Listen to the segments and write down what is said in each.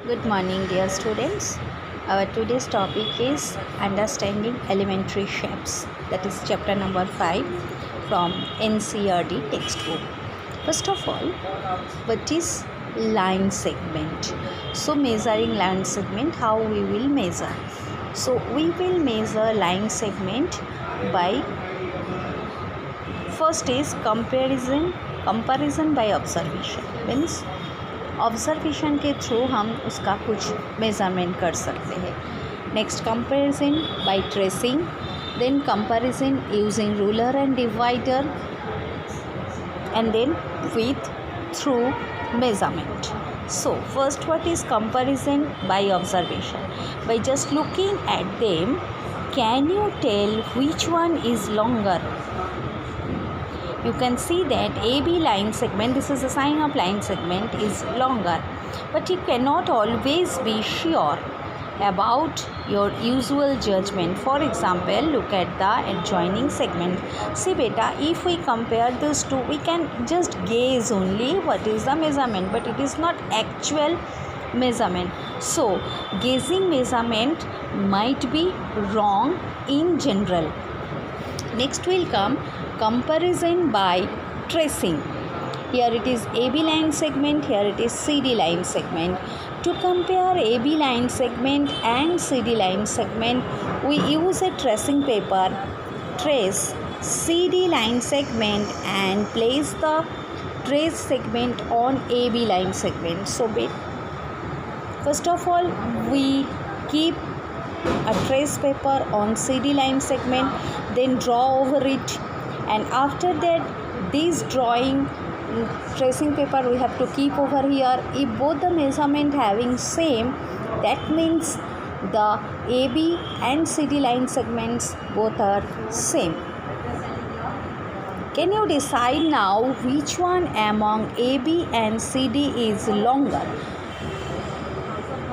Good morning, dear students. Our today's topic is understanding elementary shapes. That is chapter number 5 from NCERT textbook. First of all, what is line segment? So measuring line segment, how we will measure? So we will measure line segment by first is comparison by observation. Means observation के through हम उसका कुछ measurement कर सकते हैं. Next comparison by tracing, then comparison using ruler and divider, and then with through measurement. So first, what is comparison by observation? By just looking at them, can you tell which one is longer? You can see that AB line segment, this is a sign of line segment, is longer, but you cannot always be sure about your usual judgment. For example, look at the adjoining segment. See beta, if we compare these two, we can just gaze only what is the measurement, but it is not actual measurement. So gazing measurement might be wrong in general. Next will come comparison by tracing. Here it is AB line segment, here it is CD line segment. To compare AB line segment and CD line segment, we use a tracing paper, trace CD line segment and place the trace segment on AB line segment. So first of all, we keep a trace paper on CD line segment, then draw over it, and after that this drawing tracing paper we have to keep over here. If both the measurement having same, that means the AB and CD line segments both are same. Can you decide now which one among AB and CD is longer?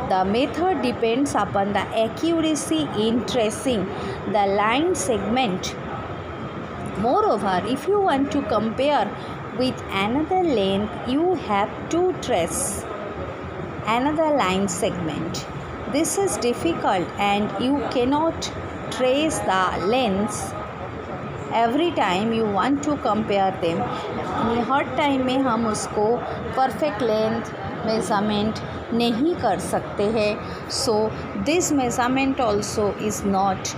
The method depends upon the accuracy in tracing the line segment. Moreover, if you want to compare with another length, you have to trace another line segment. This is difficult and you cannot trace the lengths every time you want to compare them. Her time में हम उसको perfect length measurement नहीं कर सकते हैं. So this measurement also is not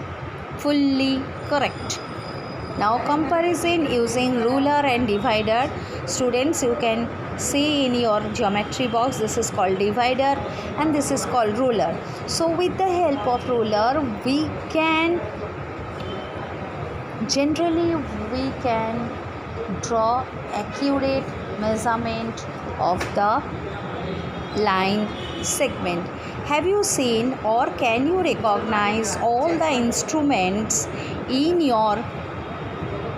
fully correct. Now comparison using ruler and divider. Students, you can see in your geometry box, this is called divider and this is called ruler. So with the help of ruler, we can draw accurate measurement of the line segment. Have you seen or can you recognize all the instruments in your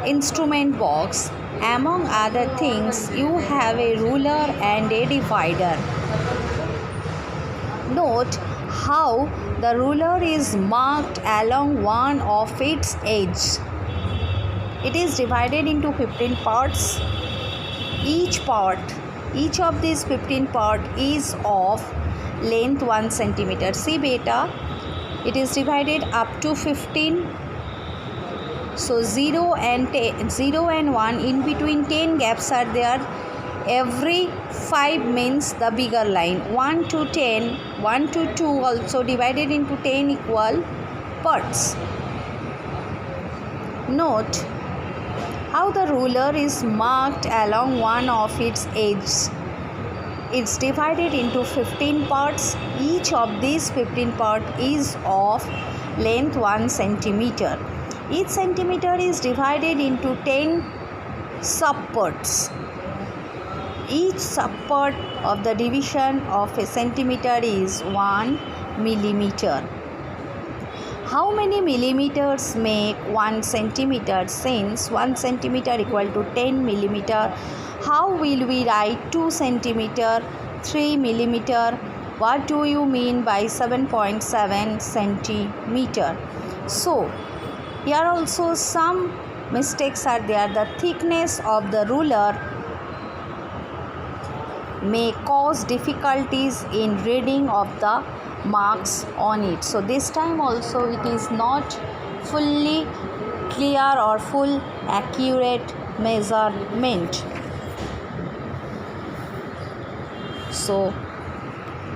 instrument box? Among other things, you have a ruler and a divider. Note how the ruler is marked along one of its edges. It is divided into 15 parts. Each of these 15 parts is of length 1 centimeter. See beta, it is divided up to 15. So 0 and 1, in between 10 gaps are there. Every 5 means the bigger line. 1 to 10, 1 to 2 also divided into 10 equal parts. Note how the ruler is marked along one of its edges. It's divided into 15 parts. Each of these 15 parts is of length 1 centimeter. Each centimeter is divided into 10 subparts. Each subpart of the division of a centimeter is 1 millimeter. How many millimeters make 1 centimeter? Since 1 centimeter equal to 10 millimeter, how will we write 2 centimeter, 3 millimeter? What do you mean by 7.7 centimeter? So here also some mistakes are there. The thickness of the ruler may cause difficulties in reading of the marks on it. So this time also it is not fully clear or full accurate measurement. So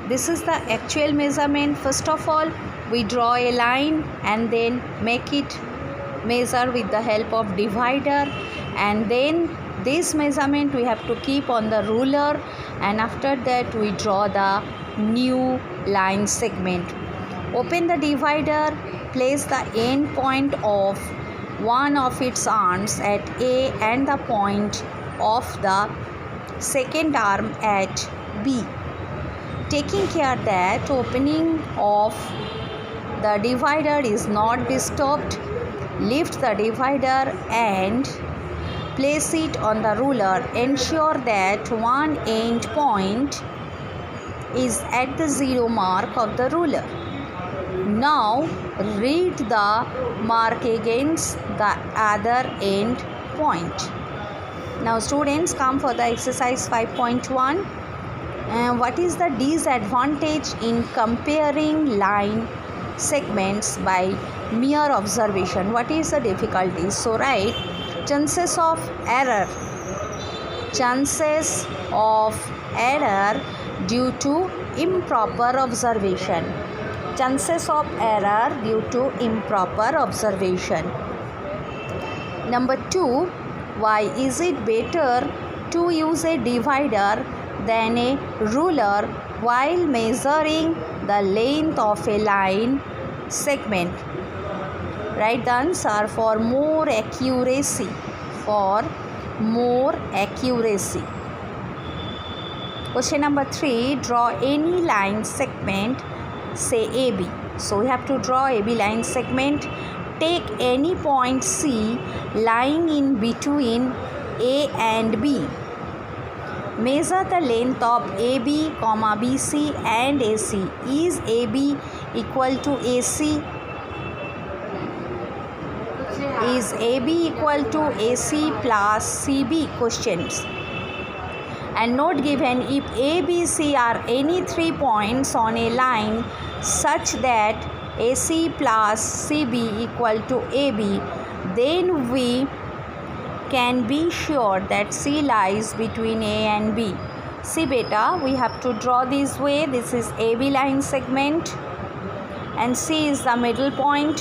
this is the actual measurement. First of all, we draw a line and then make it measure with the help of divider, and then this measurement we have to keep on the ruler, and after that we draw the new line segment. Open the divider, place the end point of one of its arms at A and the point of the second arm at B, taking care that opening of the divider is not disturbed. Lift the divider and place it on the ruler. Ensure that one end point is at the 0 mark of the ruler. Now read the mark against the other end point. Now students, come for the exercise 5.1. What is the disadvantage in comparing line segments by mere observation? What is the difficulty? So write chances of error due to improper observation. Chances of error due to improper observation. Number 2, why is it better to use a divider than a ruler while measuring the length of a line segment? Write the answer for more accuracy. Question number 3, draw any line segment, say AB. So we have to draw AB line segment. Take any point C lying in between A and B. Measure the length of AB, BC and AC. Is AB equal to AC? Is AB equal to AC plus CB? Questions. And note given, if A, B, C are any 3 points on a line such that AC plus CB equal to AB, then we can be sure that C lies between A and B. See beta, we have to draw this way. This is AB line segment and C is the middle point.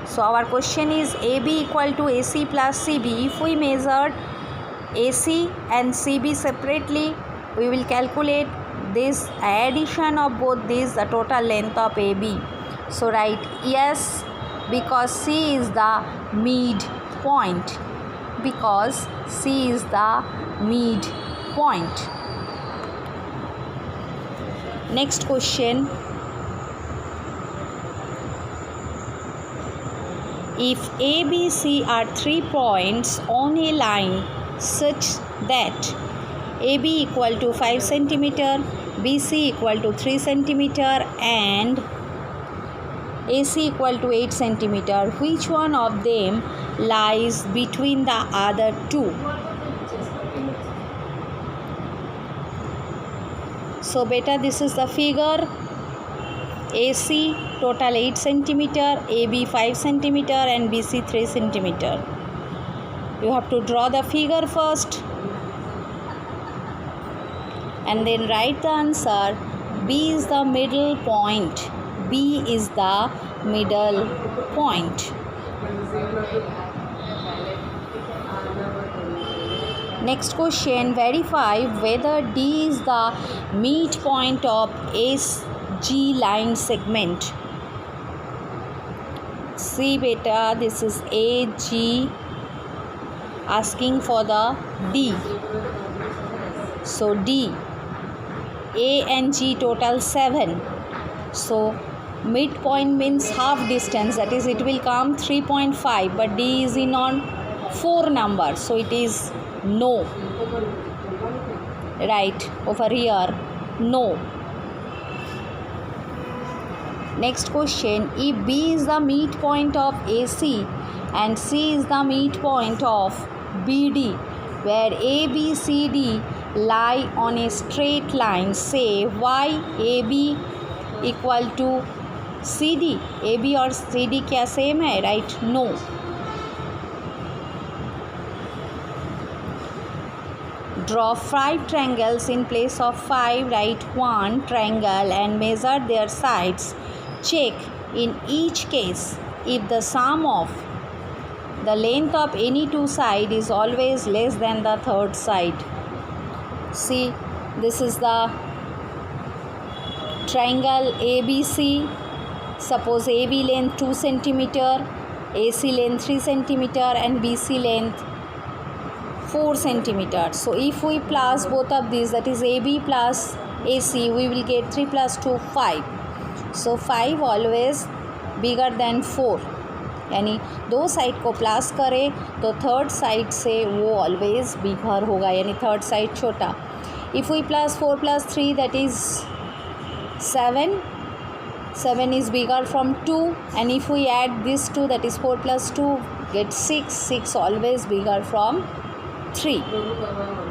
So our question is AB equal to AC plus CB. If we measured AC and CB separately, we will calculate this addition of both these, the total length of AB. So write yes, because C is the mid point. Because C is the mid point. Next question. If A, B, C are 3 points on a line such that AB equal to 5 cm, BC equal to 3 cm and AC equal to 8 cm, which one of them lies between the other two? So beta, this is the figure. AC total 8 cm, AB 5 cm and BC 3 cm. You have to draw the figure first and then write the answer. B is the middle point. B is the middle point. Next question, verify whether D is the midpoint of SG line segment. See beta, this is AG, asking for the D. So D, A and G total 7. So midpoint means half distance, that is it will come 3.5, but D is in on 4 number, so it is no. Right over here, no. Next question, if B is the midpoint of AC and C is the midpoint of BD, where A, B, C, D lie on a straight line, say y AB equal to CD. AB और CD क्या same है? Right? No. Draw 5 triangles in place of 5. Write one triangle and measure their sides. Check in each case if the sum of the length of any two sides is always less than the third side. See, this is the triangle ABC. Suppose AB length 2 cm, AC length 3 cm and BC length 4 cm. So if we plus both of these, that is AB plus AC, we will get 3 plus 2 5. So 5 always bigger than 4, यानी दो side को plus करें तो third side से वो always bigger होगा, यानी third side छोटा. If we plus 4 plus 3 that is 7. 7 is bigger from 2, and if we add this 2, that is 4 plus 2 get 6. 6 always bigger from 3.